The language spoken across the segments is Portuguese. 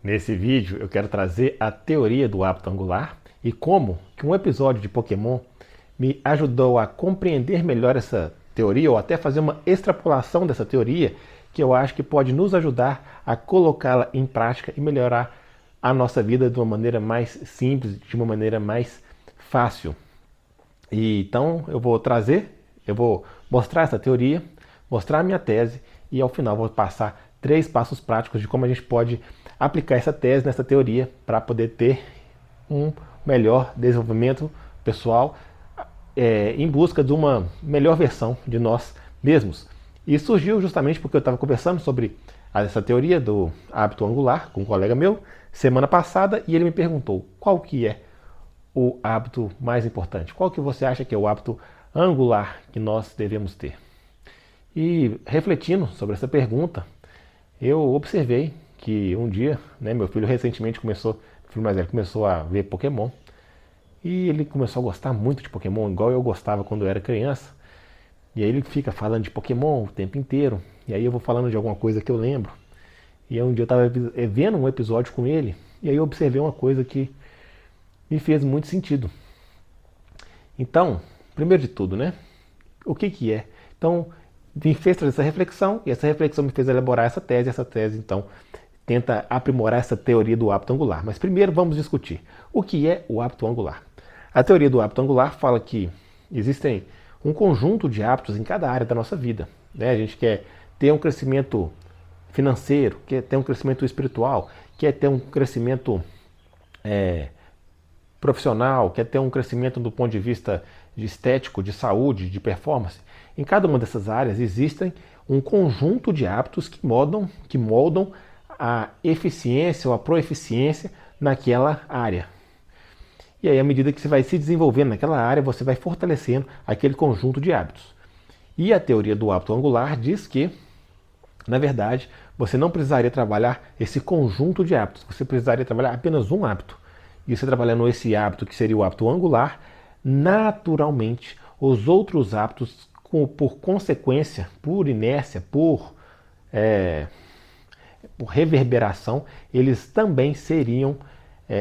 Nesse vídeo eu quero trazer a teoria do hábito angular e como que um episódio de Pokémon me ajudou a compreender melhor essa teoria ou até fazer uma extrapolação dessa teoria que eu acho que pode nos ajudar a colocá-la em prática e melhorar a nossa vida de uma maneira mais simples, de uma maneira mais fácil. E então eu vou mostrar essa teoria, mostrar a minha tese e ao final vou passar 3 passos práticos de como a gente pode aplicar essa tese nessa teoria para poder ter um melhor desenvolvimento pessoal em busca de uma melhor versão de nós mesmos. E surgiu justamente porque eu estava conversando sobre essa teoria do hábito angular com um colega meu semana passada e ele me perguntou qual que é o hábito mais importante. Qual que você acha que é o hábito angular que nós devemos ter? E refletindo sobre essa pergunta, eu observei que um dia, meu filho recentemente meu filho mais velho começou a ver Pokémon e ele começou a gostar muito de Pokémon, igual eu gostava quando eu era criança. E aí ele fica falando de Pokémon o tempo inteiro, e aí eu vou falando de alguma coisa que eu lembro. E aí um dia eu estava vendo um episódio com ele, e aí eu observei uma coisa que me fez muito sentido. Então, primeiro de tudo, o que que é? Então, me fez trazer essa reflexão, e essa reflexão me fez elaborar essa tese. Essa tese, então, tenta aprimorar essa teoria do hábito angular. Mas primeiro vamos discutir o que é o hábito angular. A teoria do hábito angular fala que existem um conjunto de hábitos em cada área da nossa vida. A gente quer ter um crescimento financeiro, quer ter um crescimento espiritual, quer ter um crescimento profissional, quer ter um crescimento do ponto de vista de estético, de saúde, de performance. Em cada uma dessas áreas existem um conjunto de hábitos que moldam a eficiência ou a proeficiência naquela área. E aí, à medida que você vai se desenvolvendo naquela área, você vai fortalecendo aquele conjunto de hábitos. E a teoria do hábito angular diz que, na verdade, você não precisaria trabalhar esse conjunto de hábitos, você precisaria trabalhar apenas um hábito. E você trabalhando esse hábito, que seria o hábito angular, naturalmente, os outros hábitos, por consequência, por inércia, por reverberação, eles também seriam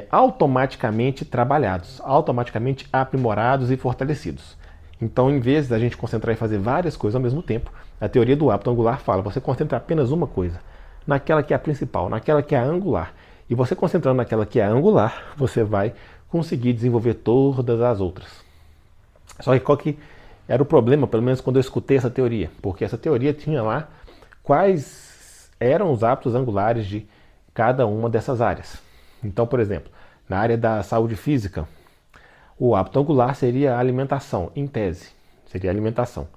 automaticamente trabalhados, automaticamente aprimorados e fortalecidos. Então, em vez da gente concentrar em fazer várias coisas ao mesmo tempo, a teoria do hábito angular fala, você concentra apenas uma coisa, naquela que é a principal, naquela que é a angular. E você concentrando naquela que é a angular, você vai conseguir desenvolver todas as outras. Só que qual que era o problema, pelo menos quando eu escutei essa teoria? Porque essa teoria tinha lá quais eram os hábitos angulares de cada uma dessas áreas. Então, por exemplo, na área da saúde física, o hábito angular seria a alimentação, em tese, seria a alimentação.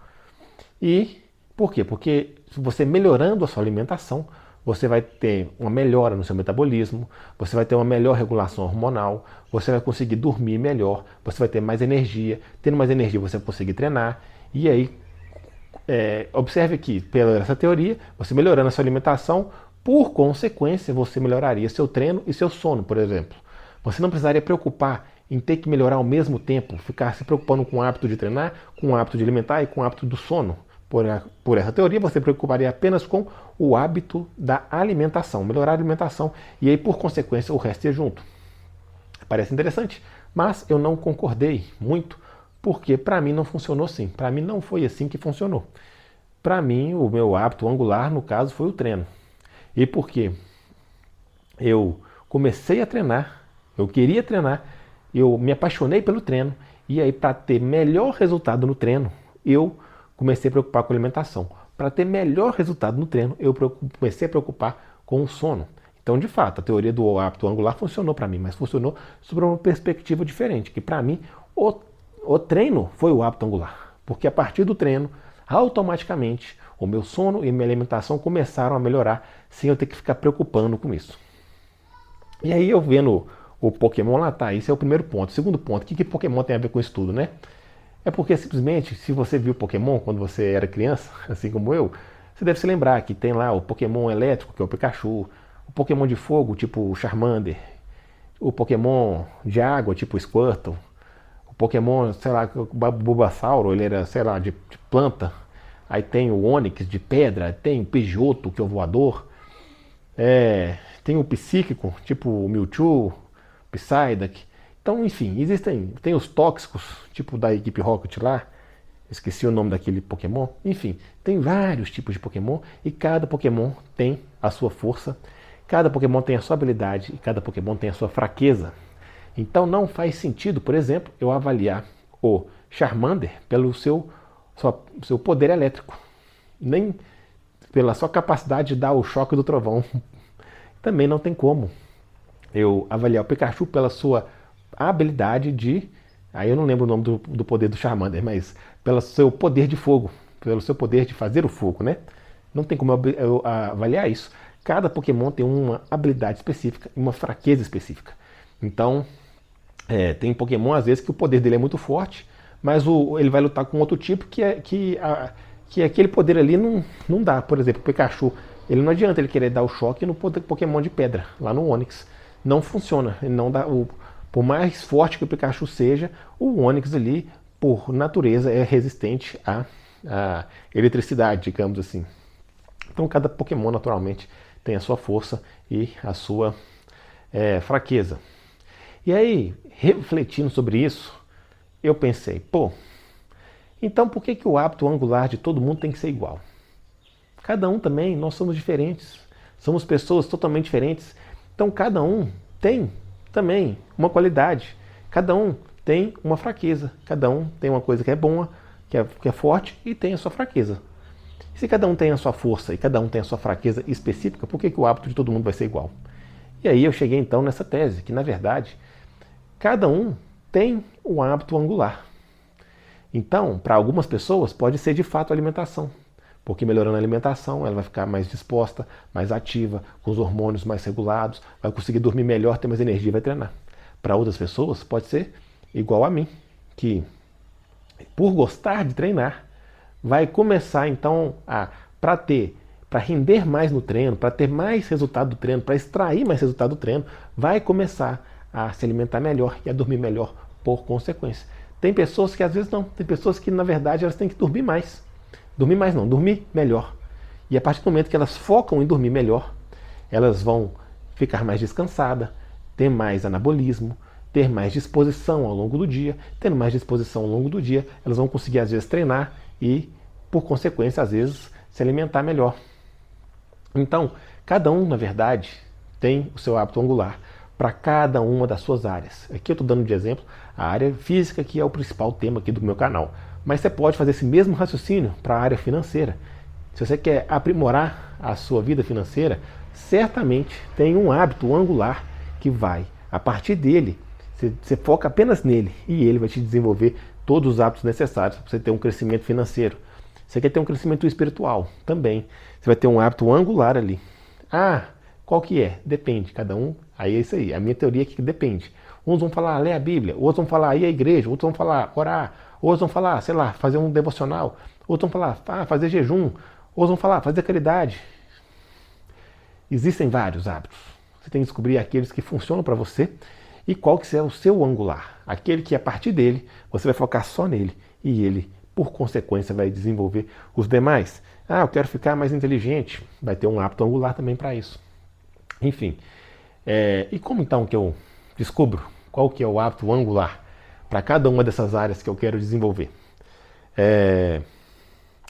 E por quê? Porque você melhorando a sua alimentação, você vai ter uma melhora no seu metabolismo, você vai ter uma melhor regulação hormonal, você vai conseguir dormir melhor, você vai ter mais energia, tendo mais energia você vai conseguir treinar, e aí, observe que, pela essa teoria, você melhorando a sua alimentação, por consequência, você melhoraria seu treino e seu sono, por exemplo. Você não precisaria preocupar em ter que melhorar ao mesmo tempo, ficar se preocupando com o hábito de treinar, com o hábito de alimentar e com o hábito do sono. Por essa teoria, você se preocuparia apenas com o hábito da alimentação, melhorar a alimentação, e aí, por consequência, o resto ia junto. Parece interessante, mas eu não concordei muito, porque para mim não funcionou assim. Para mim não foi assim que funcionou. Para mim, o meu hábito angular, no caso, foi o treino. E porque eu comecei a treinar, eu queria treinar, eu me apaixonei pelo treino, e aí, para ter melhor resultado no treino, eu comecei a preocupar com a alimentação. Para ter melhor resultado no treino, eu comecei a preocupar com o sono. Então, de fato, a teoria do hábito angular funcionou para mim, mas funcionou sob uma perspectiva diferente, que para mim o treino foi o hábito angular. Porque a partir do treino, automaticamente, o meu sono e minha alimentação começaram a melhorar sem eu ter que ficar preocupando com isso. E aí eu vendo o Pokémon lá, tá, esse é o primeiro ponto. Segundo ponto, o que Pokémon tem a ver com isso tudo, É porque simplesmente, se você viu Pokémon quando você era criança, assim como eu, você deve se lembrar que tem lá o Pokémon elétrico, que é o Pikachu, o Pokémon de fogo, tipo o Charmander, o Pokémon de água, tipo o Squirtle, o Pokémon, sei lá, o Bulbasauro, ele era, sei lá, de planta, aí tem o Onix de pedra, tem o Pidgeotto, que é o voador, Tem o psíquico, tipo o Mewtwo, Psyduck. Então, enfim, tem os tóxicos, tipo da equipe Rocket lá, esqueci o nome daquele Pokémon. Enfim, tem vários tipos de Pokémon e cada Pokémon tem a sua força, cada Pokémon tem a sua habilidade e cada Pokémon tem a sua fraqueza. Então não faz sentido, por exemplo, eu avaliar o Charmander pelo seu poder elétrico, nem pela sua capacidade de dar o choque do trovão. Também não tem como eu avaliar o Pikachu pela sua habilidade de... Aí eu não lembro o nome do poder do Charmander, mas pelo seu poder de fogo, pelo seu poder de fazer o fogo, né? Não tem como eu avaliar isso. Cada Pokémon tem uma habilidade específica e uma fraqueza específica. Então, tem Pokémon às vezes que o poder dele é muito forte, mas ele vai lutar com outro tipo que aquele poder ali não dá. Por exemplo, o Pikachu, ele não adianta ele querer dar o choque no Pokémon de pedra, lá no Onix. Não funciona, ele não dá, por mais forte que o Pikachu seja, o Onix ali, por natureza, é resistente à eletricidade, digamos assim. Então cada Pokémon naturalmente tem a sua força e a sua fraqueza. E aí, refletindo sobre isso, eu pensei, então por que o hábito angular de todo mundo tem que ser igual? Cada um também, nós somos diferentes, somos pessoas totalmente diferentes, então cada um tem também uma qualidade, cada um tem uma fraqueza, cada um tem uma coisa que é boa, que é forte e tem a sua fraqueza. Se cada um tem a sua força e cada um tem a sua fraqueza específica, por que o hábito de todo mundo vai ser igual? E aí eu cheguei então nessa tese, que na verdade, cada um tem um hábito angular. Então, para algumas pessoas, pode ser de fato a alimentação, porque melhorando a alimentação, ela vai ficar mais disposta, mais ativa, com os hormônios mais regulados, vai conseguir dormir melhor, ter mais energia e vai treinar. Para outras pessoas, pode ser igual a mim, que por gostar de treinar, vai começar então para render mais no treino, para ter mais resultado do treino, para extrair mais resultado do treino, vai começar a se alimentar melhor e a dormir melhor por consequência. Tem pessoas que às vezes não, tem pessoas que na verdade elas têm que dormir mais. Dormir mais não, dormir melhor. E a partir do momento que elas focam em dormir melhor, elas vão ficar mais descansadas, ter mais anabolismo, ter mais disposição ao longo do dia. Tendo mais disposição ao longo do dia, elas vão conseguir às vezes treinar e, por consequência, às vezes se alimentar melhor. Então, cada um, na verdade, tem o seu hábito angular para cada uma das suas áreas. Aqui eu estou dando de exemplo a área física, que é o principal tema aqui do meu canal. Mas você pode fazer esse mesmo raciocínio para a área financeira. Se você quer aprimorar a sua vida financeira, certamente tem um hábito angular que vai, a partir dele, você foca apenas nele e ele vai te desenvolver todos os hábitos necessários para você ter um crescimento financeiro. Você quer ter um crescimento espiritual também. Você vai ter um hábito angular ali. Qual que é? Depende, cada um. Aí é isso aí. A minha teoria é que depende. Uns vão falar, ler a Bíblia. Outros vão falar, ir à igreja. Outros vão falar, orar. Outros vão falar, sei lá, fazer um devocional. Outros vão falar, fazer jejum. Outros vão falar, fazer caridade. Existem vários hábitos. Você tem que descobrir aqueles que funcionam para você e qual que é o seu angular. Aquele que a partir dele, você vai focar só nele e ele, por consequência, vai desenvolver os demais. Eu quero ficar mais inteligente. Vai ter um hábito angular também para isso. Enfim, e como então que eu descubro qual que é o hábito angular para cada uma dessas áreas que eu quero desenvolver?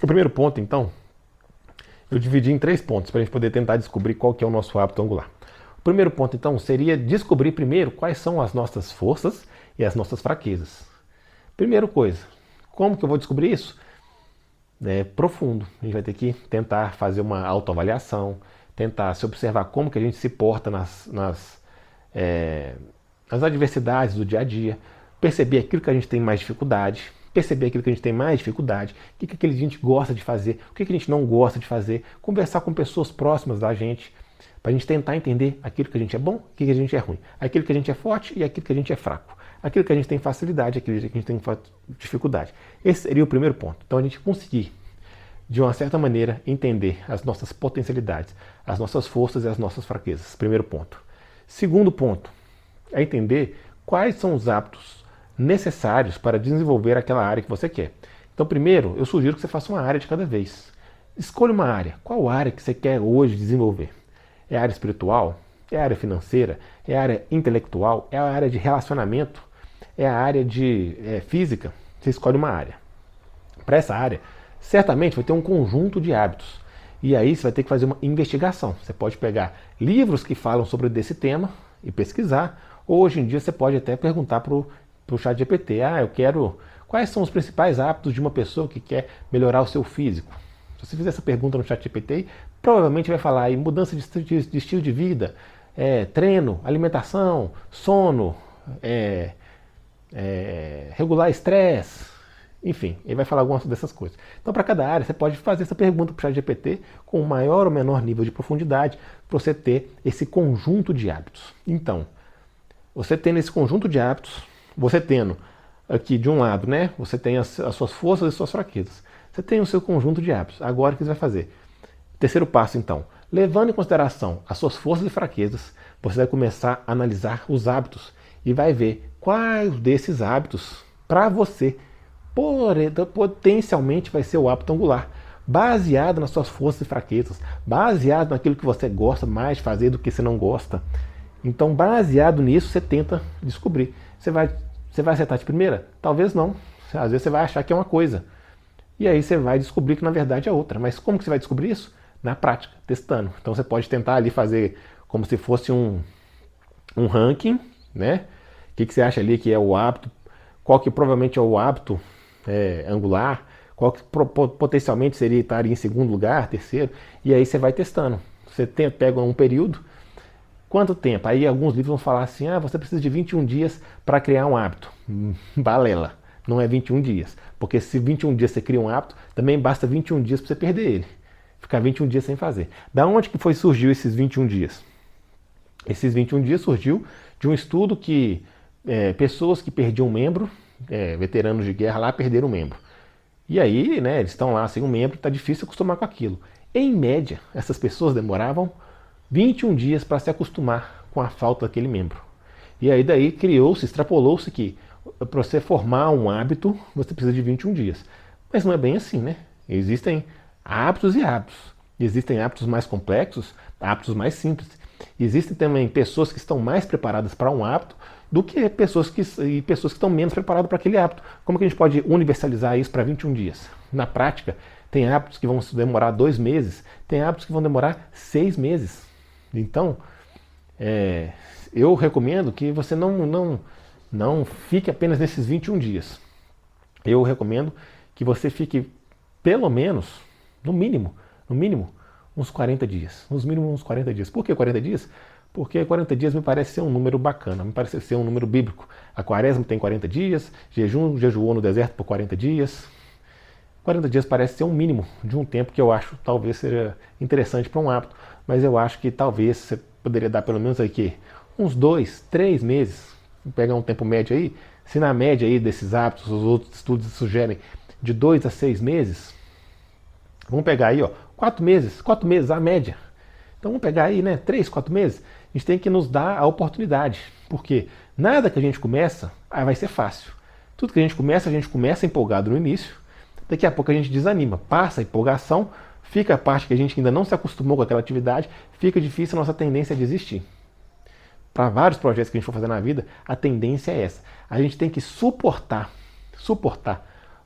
O primeiro ponto, então, eu dividi em 3 pontos para a gente poder tentar descobrir qual que é o nosso hábito angular. O primeiro ponto, então, seria descobrir primeiro quais são as nossas forças e as nossas fraquezas. Primeira coisa, como que eu vou descobrir isso? É profundo. A gente vai ter que tentar fazer uma autoavaliação, tentar se observar como que a gente se porta nas adversidades do dia a dia, perceber aquilo que a gente tem mais dificuldade, perceber aquilo que a gente tem mais dificuldade, o que a gente gosta de fazer, o que a gente não gosta de fazer, conversar com pessoas próximas da gente, para a gente tentar entender aquilo que a gente é bom, o que a gente é ruim, aquilo que a gente é forte e aquilo que a gente é fraco, aquilo que a gente tem facilidade, aquilo que a gente tem dificuldade. Esse seria o primeiro ponto. Então a gente conseguir, de uma certa maneira, entender as nossas potencialidades, as nossas forças e as nossas fraquezas. Primeiro ponto. Segundo ponto é entender quais são os hábitos necessários para desenvolver aquela área que você quer. Então, primeiro, eu sugiro que você faça uma área de cada vez. Escolha uma área. Qual área que você quer hoje desenvolver? É a área espiritual? É a área financeira? É a área intelectual? É a área de relacionamento? É a área de física? Você escolhe uma área. Para essa área, certamente vai ter um conjunto de hábitos. E aí você vai ter que fazer uma investigação. Você pode pegar livros que falam sobre esse tema e pesquisar. Ou hoje em dia você pode até perguntar para o ChatGPT, eu quero... Quais são os principais hábitos de uma pessoa que quer melhorar o seu físico? Se você fizer essa pergunta no ChatGPT, provavelmente vai falar aí mudança de estilo de vida, treino, alimentação, sono, regular estresse, enfim, ele vai falar algumas dessas coisas. Então, para cada área, você pode fazer essa pergunta para o ChatGPT com maior ou menor nível de profundidade para você ter esse conjunto de hábitos. Então, você tendo esse conjunto de hábitos, você tendo aqui de um lado, né, você tem as suas forças e suas fraquezas. Você tem o seu conjunto de hábitos. Agora o que você vai fazer? Terceiro passo, então. Levando em consideração as suas forças e fraquezas, você vai começar a analisar os hábitos e vai ver quais desses hábitos, para você, potencialmente vai ser o hábito angular, baseado nas suas forças e fraquezas, baseado naquilo que você gosta mais de fazer do que você não gosta. Então, baseado nisso, você tenta descobrir. Você vai acertar de primeira? Talvez não. Às vezes você vai achar que é uma coisa. E aí você vai descobrir que na verdade é outra. Mas como que você vai descobrir isso? Na prática, testando. Então você pode tentar ali fazer como se fosse um ranking, né? O que você acha ali que é o hábito? Qual que provavelmente é o hábito angular? Qual que potencialmente seria estar em segundo lugar, terceiro? E aí você vai testando. Você pega um período. Quanto tempo? Aí alguns livros vão falar assim, você precisa de 21 dias para criar um hábito. Balela. Não é 21 dias. Porque se 21 dias você cria um hábito, também basta 21 dias para você perder ele. Ficar 21 dias sem fazer. Da onde que surgiu esses 21 dias? Esses 21 dias surgiu de um estudo que pessoas que perdiam um membro, veteranos de guerra lá, perderam um membro. E aí, né, eles estão lá sem um membro, está difícil acostumar com aquilo. Em média, essas pessoas demoravam 21 dias para se acostumar com a falta daquele membro. E aí daí extrapolou-se que para você formar um hábito, você precisa de 21 dias. Mas não é bem assim, né? Existem hábitos e hábitos. Existem hábitos mais complexos, hábitos mais simples. Existem também pessoas que estão mais preparadas para um hábito do que pessoas que estão menos preparadas para aquele hábito. Como que a gente pode universalizar isso para 21 dias? Na prática, tem hábitos que vão demorar 2 meses, tem hábitos que vão demorar 6 meses. Então, eu recomendo que você não fique apenas nesses 21 dias. Eu recomendo que você fique pelo menos, no mínimo, uns 40 dias. Nos mínimos uns 40 dias. Por que 40 dias? Porque 40 dias me parece ser um número bacana, me parece ser um número bíblico. A Quaresma tem 40 dias, jejuou no deserto por 40 dias. 40 dias parece ser um mínimo de um tempo que eu acho talvez seja interessante para um hábito, mas eu acho que talvez você poderia dar pelo menos aqui uns 2, 3 meses, pegar um tempo médio aí, se na média aí desses hábitos, os outros estudos sugerem de 2 a 6 meses, vamos pegar aí, 4 meses a média. Então vamos pegar aí, né, 3, 4 meses, a gente tem que nos dar a oportunidade, porque nada que a gente começa, vai ser fácil. Tudo que a gente começa empolgado no início, daqui a pouco a gente desanima, passa a empolgação, fica a parte que a gente ainda não se acostumou com aquela atividade, fica difícil a nossa tendência a desistir. Para vários projetos que a gente for fazer na vida, a tendência é essa. A gente tem que suportar.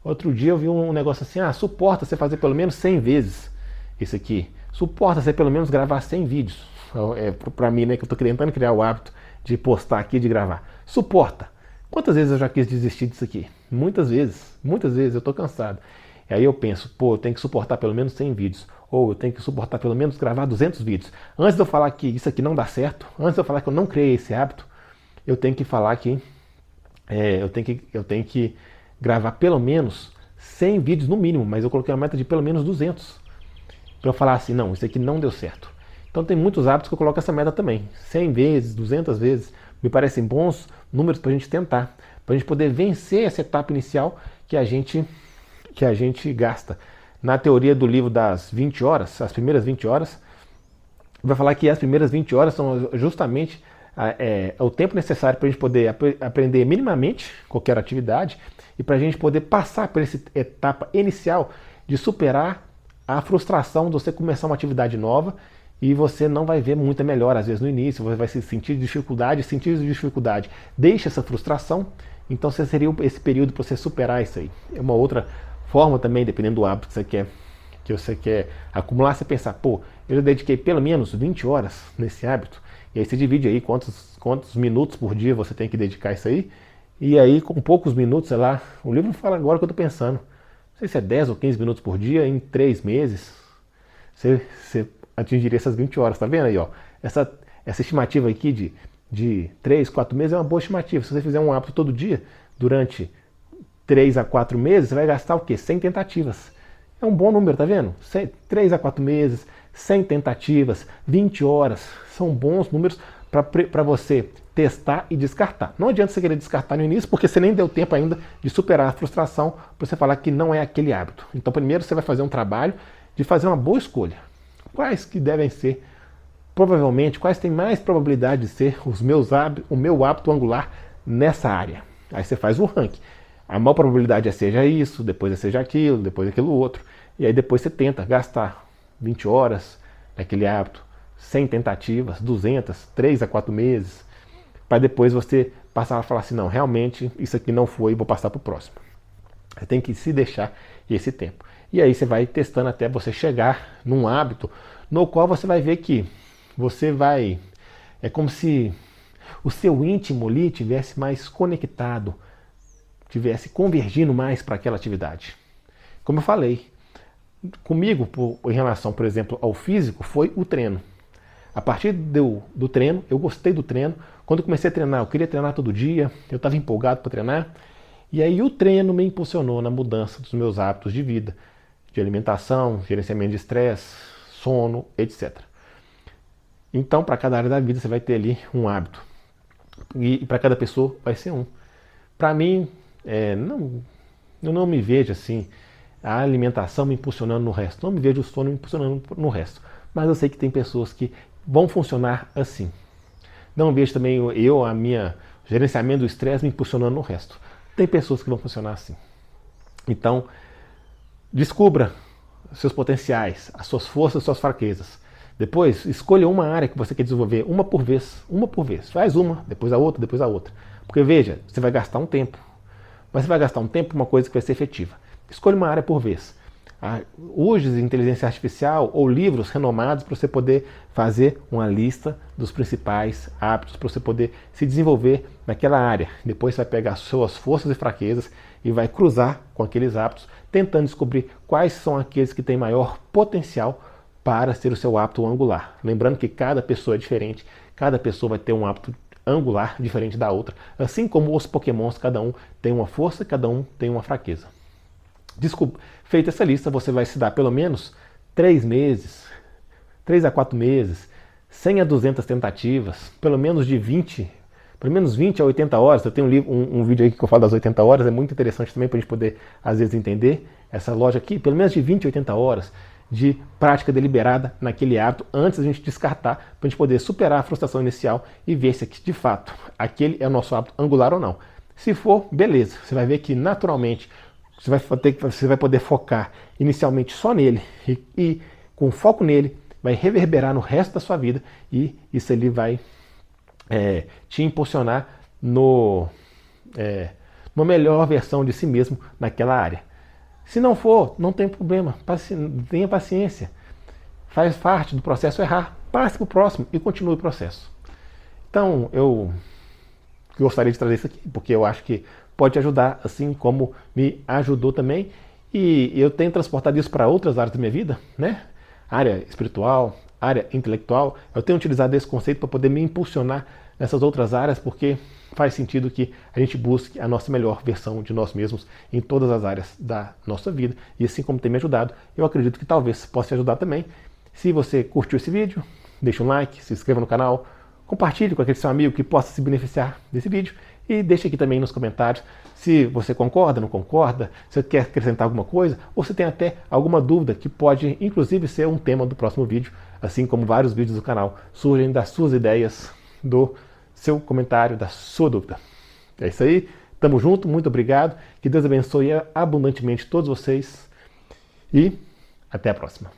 Outro dia eu vi um negócio assim, suporta você fazer pelo menos 100 vezes isso aqui. Suporta você pelo menos gravar 100 vídeos. Para mim, né, que eu estou tentando criar o hábito de postar aqui, de gravar. Suporta. Quantas vezes eu já quis desistir disso aqui? Muitas vezes eu estou cansado. E aí eu penso, eu tenho que suportar pelo menos 100 vídeos. Ou eu tenho que suportar pelo menos gravar 200 vídeos. Antes de eu falar que isso aqui não dá certo, antes de eu falar que eu não criei esse hábito, eu tenho que falar que eu tenho que gravar pelo menos 100 vídeos no mínimo, mas eu coloquei uma meta de pelo menos 200. Para eu falar assim, não, isso aqui não deu certo. Então tem muitos hábitos que eu coloco essa meta também. 100 vezes, 200 vezes, me parecem bons números para a gente tentar. Para a gente poder vencer essa etapa inicial que a gente gasta. Na teoria do livro das 20 horas, as primeiras 20 horas, vai falar que as primeiras 20 horas são justamente o tempo necessário para a gente poder aprender minimamente qualquer atividade e para a gente poder passar por essa etapa inicial de superar a frustração de você começar uma atividade nova e você não vai ver muita melhora, às vezes no início, você vai sentir dificuldade, deixa essa frustração, então você seria esse período para você superar isso aí. É uma outra forma também, dependendo do hábito que você quer acumular, você pensar, pô, eu já dediquei pelo menos 20 horas nesse hábito, e aí você divide aí quantos minutos por dia você tem que dedicar isso aí, e aí com poucos minutos, sei lá, o livro fala agora que eu estou pensando, não sei se é 10 ou 15 minutos por dia, em 3 meses, você atingiria essas 20 horas, tá vendo aí, ó? Essa estimativa aqui de 3, 4 meses é uma boa estimativa. Se você fizer um hábito todo dia, durante 3 a 4 meses, você vai gastar o quê? 100 tentativas. É um bom número, tá vendo? 3 a 4 meses, 100 tentativas, 20 horas, são bons números para você testar e descartar. Não adianta você querer descartar no início, porque você nem deu tempo ainda de superar a frustração para você falar que não é aquele hábito. Então primeiro você vai fazer um trabalho de fazer uma boa escolha. Quais que devem ser, provavelmente, quais têm mais probabilidade de ser o meu hábito angular nessa área? Aí você faz o ranking. A maior probabilidade é seja isso, depois é seja aquilo, depois aquilo outro. E aí depois você tenta gastar 20 horas naquele hábito, 100 tentativas, 200, 3 a 4 meses, para depois você passar a falar assim, não, realmente isso aqui não foi, vou passar para o próximo. Você tem que se deixar esse tempo. E aí você vai testando até você chegar num hábito no qual você vai ver que você vai... É como se o seu íntimo ali tivesse mais conectado, tivesse convergindo mais para aquela atividade. Como eu falei, comigo, em relação, por exemplo, ao físico, foi o treino. A partir do treino, eu gostei do treino. Quando eu comecei a treinar, eu queria treinar todo dia, eu estava empolgado para treinar. E aí o treino me impulsionou na mudança dos meus hábitos de vida, de alimentação, gerenciamento de estresse, sono, etc. Então, para cada área da vida, você vai ter ali um hábito. E para cada pessoa vai ser um. Para mim, eu não me vejo assim, a alimentação me impulsionando no resto. Não me vejo o sono me impulsionando no resto. Mas eu sei que tem pessoas que vão funcionar assim. Não vejo também a minha gerenciamento do estresse me impulsionando no resto. Tem pessoas que vão funcionar assim. Então, descubra seus potenciais, as suas forças e suas fraquezas. Depois, escolha uma área que você quer desenvolver, uma por vez. Faz uma, depois a outra, depois a outra. Porque veja, você vai gastar um tempo. Mas você vai gastar um tempo para uma coisa que vai ser efetiva. Escolha uma área por vez. Use inteligência artificial ou livros renomados para você poder fazer uma lista dos principais hábitos, para você poder se desenvolver naquela área. Depois você vai pegar suas forças e fraquezas e vai cruzar com aqueles hábitos, tentando descobrir quais são aqueles que têm maior potencial para ser o seu hábito angular. Lembrando que cada pessoa é diferente, cada pessoa vai ter um hábito angular diferente da outra. Assim como os pokémons, cada um tem uma força, cada um tem uma fraqueza. Desculpa, feita essa lista, você vai se dar pelo menos 3 meses, 3 a 4 meses, 100 a 200 tentativas, pelo menos 20 a 80 horas. Eu tenho um vídeo aí que eu falo das 80 horas, é muito interessante também para a gente poder, às vezes, entender essa loja aqui. Pelo menos de 20 a 80 horas de prática deliberada naquele hábito, antes da gente descartar, para a gente poder superar a frustração inicial e ver se, de fato, aquele é o nosso hábito angular ou não. Se for, beleza, você vai ver que naturalmente você vai poder focar inicialmente só nele e com foco nele vai reverberar no resto da sua vida e isso ali vai te impulsionar numa melhor versão de si mesmo naquela área. Se não for, não tem problema, tenha paciência, faz parte do processo errar, passe para o próximo e continue o processo. Então eu gostaria de trazer isso aqui porque eu acho que pode te ajudar, assim como me ajudou também. E eu tenho transportado isso para outras áreas da minha vida, né? Área espiritual, área intelectual. Eu tenho utilizado esse conceito para poder me impulsionar nessas outras áreas, porque faz sentido que a gente busque a nossa melhor versão de nós mesmos em todas as áreas da nossa vida. E assim como tem me ajudado, eu acredito que talvez possa te ajudar também. Se você curtiu esse vídeo, deixa um like, se inscreva no canal, compartilhe com aquele seu amigo que possa se beneficiar desse vídeo. E deixe aqui também nos comentários se você concorda, não concorda, se você quer acrescentar alguma coisa, ou se tem até alguma dúvida que pode inclusive ser um tema do próximo vídeo, assim como vários vídeos do canal surgem das suas ideias, do seu comentário, da sua dúvida. É isso aí, tamo junto, muito obrigado, que Deus abençoe abundantemente todos vocês e até a próxima.